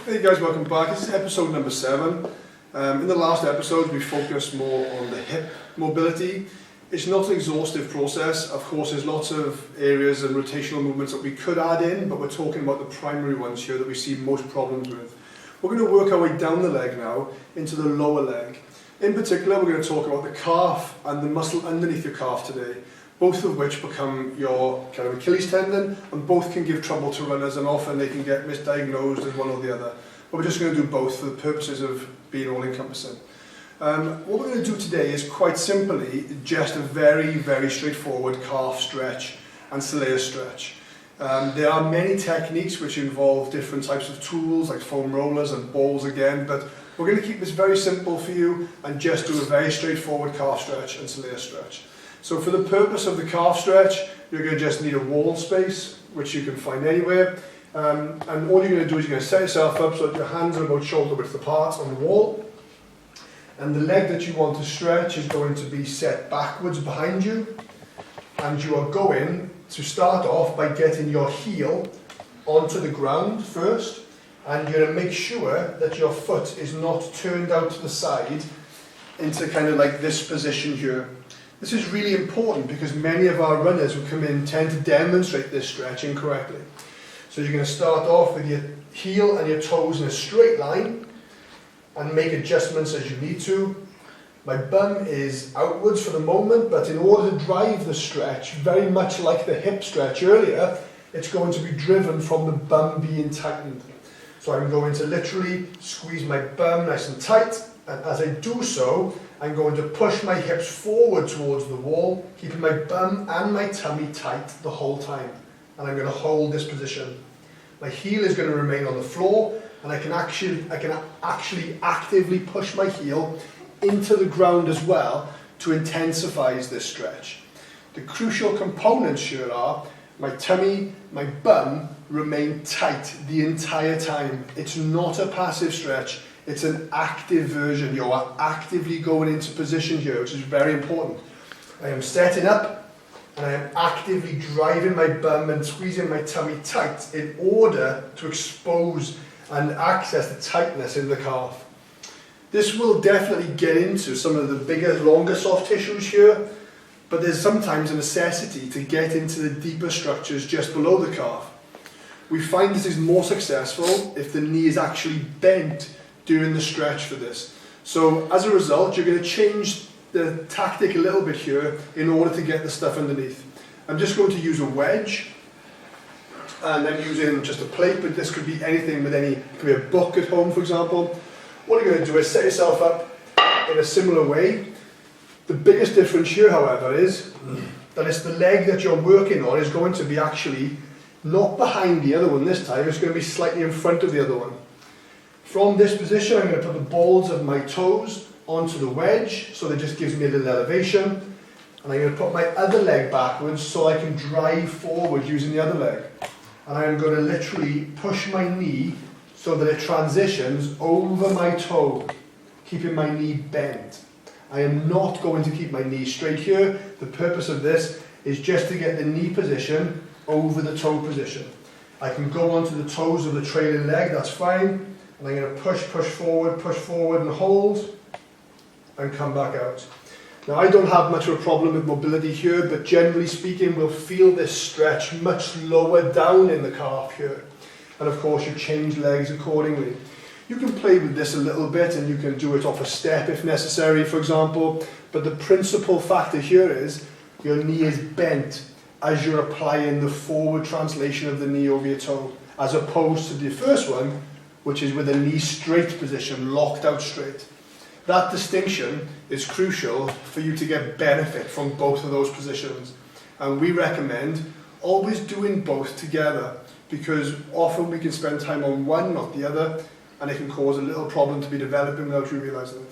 Hey guys, welcome back. This is episode number 7. In the last episode we focused more on the hip mobility. It's not an exhaustive process. Of course there's lots of areas and rotational movements that we could add in, but we're talking about the primary ones here that we see most problems with. We're going to work our way down the leg now into the lower leg. In particular we're going to talk about the calf and the muscle underneath your calf today, both of which become your kind of Achilles tendon, and both can give trouble to runners, and often they can get misdiagnosed as one or the other. But we're just going to do both for the purposes of being all-encompassing. What we're going to do today is quite simply just a very straightforward calf stretch and soleus stretch. There are many techniques which involve different types of tools like foam rollers and balls again, but we're going to keep this very simple for you and just do a very straightforward calf stretch and soleus stretch. So for the purpose of the calf stretch, you're going to just need a wall space, which you can find anywhere. And all you're going to do is you're going to set yourself up so that your hands are about shoulder width apart on the wall. And the leg that you want to stretch is going to be set backwards behind you. And you are going to start off by getting your heel onto the ground first. And you're going to make sure that your foot is not turned out to the side into kind of like this position here. This is really important because many of our runners who come in tend to demonstrate this stretch incorrectly. So you're going to start off with your heel and your toes in a straight line and make adjustments as you need to. My bum is outwards for the moment, but in order to drive the stretch, very much like the hip stretch earlier, it's going to be driven from the bum being tightened. So I'm going to literally squeeze my bum nice and tight, and as I do so, I'm going to push my hips forward towards the wall, keeping my bum and my tummy tight the whole time. And I'm going to hold this position. My heel is going to remain on the floor, and I can actually actively push my heel into the ground as well to intensify this stretch. The crucial components here are my tummy, my bum remain tight the entire time. It's not a passive stretch. It's an active version. You are actively going into position here, which is very important. I am setting up and I am actively driving my bum and squeezing my tummy tight in order to expose and access the tightness in the calf. This will definitely get into some of the bigger, longer soft tissues here, but there's sometimes a necessity to get into the deeper structures just below the calf. We find this is more successful if the knee is actually bent during the stretch for this. So as a result, you're going to change the tactic a little bit here in order to get the stuff underneath. I'm just going to use a wedge, and I'm using just a plate, but this could be anything with any, it could be a book at home for example. What you're going to do is set yourself up in a similar way. The biggest difference here, however, is that it's the leg that you're working on is going to be actually not behind the other one this time, it's going to be slightly in front of the other one. From this position, I'm going to put the balls of my toes onto the wedge, so that just gives me a little elevation. And I'm going to put my other leg backwards so I can drive forward using the other leg. And I'm going to literally push my knee so that it transitions over my toe, keeping my knee bent. I am not going to keep my knee straight here. The purpose of this is just to get the knee position over the toe position. I can go onto the toes of the trailing leg, that's fine. And I'm going to push forward and hold, and come back out. Now I don't have much of a problem with mobility here, but generally speaking we'll feel this stretch much lower down in the calf here. And of course you change legs accordingly. You can play with this a little bit and you can do it off a step if necessary, for example, but the principal factor here is your knee is bent as you're applying the forward translation of the knee over your toe, as opposed to the first one, which is with a knee straight position, locked out straight. That distinction is crucial for you to get benefit from both of those positions. And we recommend always doing both together, because often we can spend time on one, not the other, and it can cause a little problem to be developing without you realizing it.